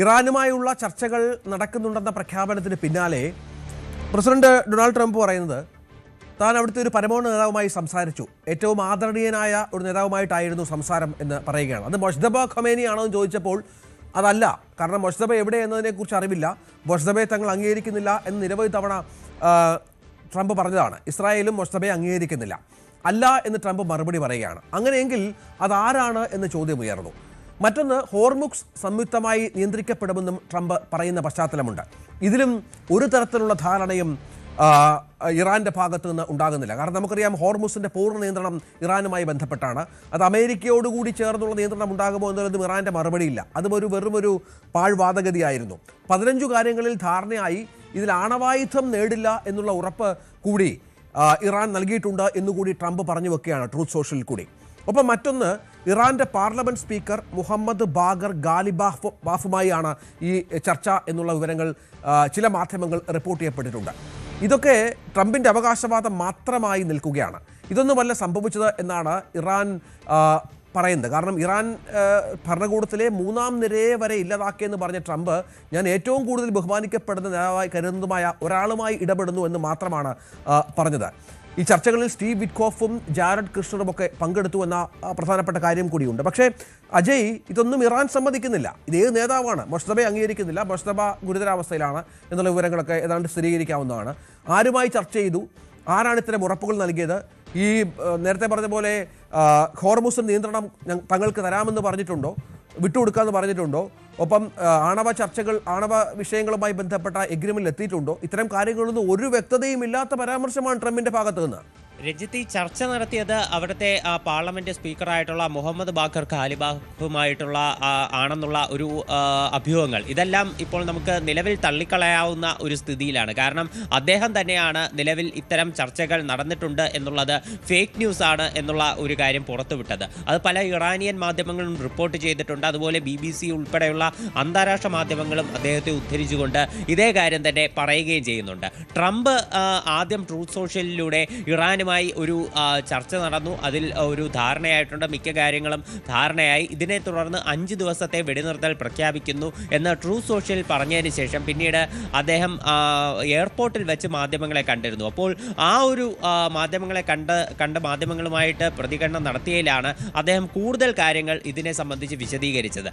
ഇറാനുമായുള്ള ചർച്ചകൾ നടക്കുന്നുണ്ടെന്ന പ്രഖ്യാപനത്തിന് പിന്നാലെ പ്രസിഡന്റ് ഡൊണാൾഡ് ട്രംപ് പറയുന്നത് താൻ അവിടുത്തെ ഒരു പരമോന്നത നേതാവുമായി സംസാരിച്ചു, ഏറ്റവും ആദരണീയനായ ഒരു നേതാവുമായിട്ടായിരുന്നു സംസാരം എന്ന് പറയുകയാണ്. അത് മൊജ്തബ ഖൊമേനി ആണോ എന്ന് ചോദിച്ചപ്പോൾ അതല്ല, കാരണം മൊജ്തബ എവിടെ എന്നതിനെക്കുറിച്ച് അറിവില്ല, മൊജ്തബയെ തങ്ങൾ അംഗീകരിക്കുന്നില്ല എന്ന് നിരവധി തവണ ട്രംപ് പറഞ്ഞതാണ്. ഇസ്രായേലും മൊജ്തബയെ അംഗീകരിക്കുന്നില്ല, അല്ല എന്ന് ട്രംപ് മറുപടി പറയുകയാണ്. അങ്ങനെയെങ്കിൽ അതാരാണ് എന്ന് ചോദ്യം ഉയർന്നു. മറ്റൊന്ന്, ഹോർമുക്സ് സംയുക്തമായി നിയന്ത്രിക്കപ്പെടുമെന്നും ട്രംപ് പറയുന്ന പശ്ചാത്തലമുണ്ട്. ഇതിലും ഒരു തരത്തിലുള്ള ധാരണയും ഇറാന്റെ ഭാഗത്ത് നിന്ന് ഉണ്ടാകുന്നില്ല. കാരണം നമുക്കറിയാം, ഹോർമുസിന്റെ പൂർണ്ണ നിയന്ത്രണം ഇറാനുമായി ബന്ധപ്പെട്ടാണ്. അത് അമേരിക്കയോടുകൂടി ചേർന്നുള്ള നിയന്ത്രണം ഉണ്ടാകുമോ എന്നുള്ളതും ഇറാന്റെ മറുപടിയില്ല. അതും വെറുമൊരു പാഴ്വാദഗതിയായിരുന്നു. 15 കാര്യങ്ങളിൽ ധാരണയായി ഇതിൽ ആണവായുധം നേടില്ല എന്നുള്ള ഉറപ്പ് കൂടി ഇറാൻ നൽകിയിട്ടുണ്ട് എന്നുകൂടി ട്രംപ് പറഞ്ഞു വെക്കുകയാണ് ട്രൂത്ത് സോഷ്യലിൽ കൂടി. ഒപ്പം മറ്റൊന്ന്, ഇറാന്റെ പാർലമെന്റ് സ്പീക്കർ മുഹമ്മദ് ബാഗർ ഗാലിബാഫുമായാണ് ഈ ചർച്ച എന്നുള്ള വിവരങ്ങൾ ചില മാധ്യമങ്ങൾ റിപ്പോർട്ട് ചെയ്യപ്പെട്ടിട്ടുണ്ട്. ഇതൊക്കെ ട്രംപിന്റെ അവകാശവാദം മാത്രമായി നിൽക്കുകയാണ്. ഇതൊന്നുമല്ല സംഭവിച്ചത് എന്നാണ് ഇറാൻ പറയുന്നത്. കാരണം ഇറാൻ ഭരണകൂടത്തിലെ 3ാം നിരയെ വരെ ഇല്ലാതാക്കിയെന്ന് പറഞ്ഞ ട്രംപ്, ഞാൻ ഏറ്റവും കൂടുതൽ ബഹുമാനിക്കപ്പെടുന്ന നേതാവായി കരുതുന്നതുമായ ഒരാളുമായി ഇടപെടുന്നു എന്ന് മാത്രമാണ് പറഞ്ഞത്. ഈ ചർച്ചകളിൽ സ്റ്റീവ് വിറ്റ്കോഫും ജാരഡ് കൃഷ്ണറും ഒക്കെ പങ്കെടുത്തു എന്ന പ്രധാനപ്പെട്ട കാര്യം കൂടിയുണ്ട്. പക്ഷേ അജയ്, ഇതൊന്നും ഇറാൻ സമ്മതിക്കുന്നില്ല. ഇതേത് നേതാവാണ്? മൊജ്തബയെ അംഗീകരിക്കുന്നില്ല, മൊജ്തബ ഗുരുതരാവസ്ഥയിലാണ് എന്നുള്ള വിവരങ്ങളൊക്കെ ഏതാണ്ട് സ്ഥിരീകരിക്കാവുന്നതാണ്. ആരുമായി ചർച്ച ചെയ്തു? ആരാണ് ഇത്തരം ഉറപ്പുകൾ നൽകിയത്? ഈ നേരത്തെ പറഞ്ഞ പോലെ ഹോർമുസിൻ നിയന്ത്രണം തങ്ങൾക്ക് തരാമെന്ന് പറഞ്ഞിട്ടുണ്ടോ? വിട്ടുകൊടുക്കാമെന്ന് പറഞ്ഞിട്ടുണ്ടോ? ഒപ്പം ആണവ വിഷയങ്ങളുമായി ബന്ധപ്പെട്ട എഗ്രിമെന്റിൽ എത്തിയിട്ടുണ്ടോ? ഇത്തരം കാര്യങ്ങളൊന്നും ഒരു വ്യക്തതയും ഇല്ലാത്ത പരാമർശമാണ് ട്രംപിന്റെ ഭാഗത്ത് നിന്ന്. രഞ്ജിത്ത്, ഈ ചർച്ച നടത്തിയത് അവിടുത്തെ പാർലമെന്റ് സ്പീക്കറായിട്ടുള്ള മുഹമ്മദ് ബാഖർ ഖാലിബാഫുമായിട്ടുള്ള ആണെന്നുള്ള ഒരു അഭ്യൂഹങ്ങൾ, ഇതെല്ലാം ഇപ്പോൾ നമുക്ക് നിലവിൽ തള്ളിക്കളയാവുന്ന ഒരു സ്ഥിതിയിലാണ്. കാരണം അദ്ദേഹം തന്നെയാണ് നിലവിൽ ഇത്തരം ചർച്ചകൾ നടന്നിട്ടുണ്ട് എന്നുള്ളത് ഫേക്ക് ന്യൂസ് ആണ് എന്നുള്ള ഒരു കാര്യം പുറത്തുവിട്ടത്. അത് പല ഇറാനിയൻ മാധ്യമങ്ങളും റിപ്പോർട്ട് ചെയ്തിട്ടുണ്ട്. അതുപോലെ BBC ഉൾപ്പെടെയുള്ള അന്താരാഷ്ട്ര മാധ്യമങ്ങളും അദ്ദേഹത്തെ ഉദ്ധരിച്ചുകൊണ്ട് ഇതേ കാര്യം തന്നെ പറയുകയും ചെയ്യുന്നുണ്ട്. ട്രംപ് ആദ്യം ട്രൂത്ത് സോഷ്യലിലൂടെ ഇറാനുമായി ഒരു ചർച്ച നടന്നു, അതിൽ ഒരു ധാരണയായിട്ടുണ്ട്, മിക്ക കാര്യങ്ങളും ധാരണയായി. ഇതിനെ തുടർന്ന് 5 ദിവസത്തെ വെടിനിർത്തൽ പ്രഖ്യാപിക്കുന്നു എന്ന് ട്രൂത്ത് സോഷ്യൽ പറഞ്ഞതിന് ശേഷം പിന്നീട് അദ്ദേഹം എയർപോർട്ടിൽ വെച്ച് മാധ്യമങ്ങളെ കണ്ടിരുന്നു. അപ്പോൾ ആ ഒരു മാധ്യമങ്ങളെ കണ്ട മാധ്യമങ്ങളുമായിട്ട് പ്രതികരണം നടത്തിയതിലാണ് അദ്ദേഹം കൂടുതൽ കാര്യങ്ങൾ ഇതിനെ സംബന്ധിച്ച് വിശദീകരിച്ചത്.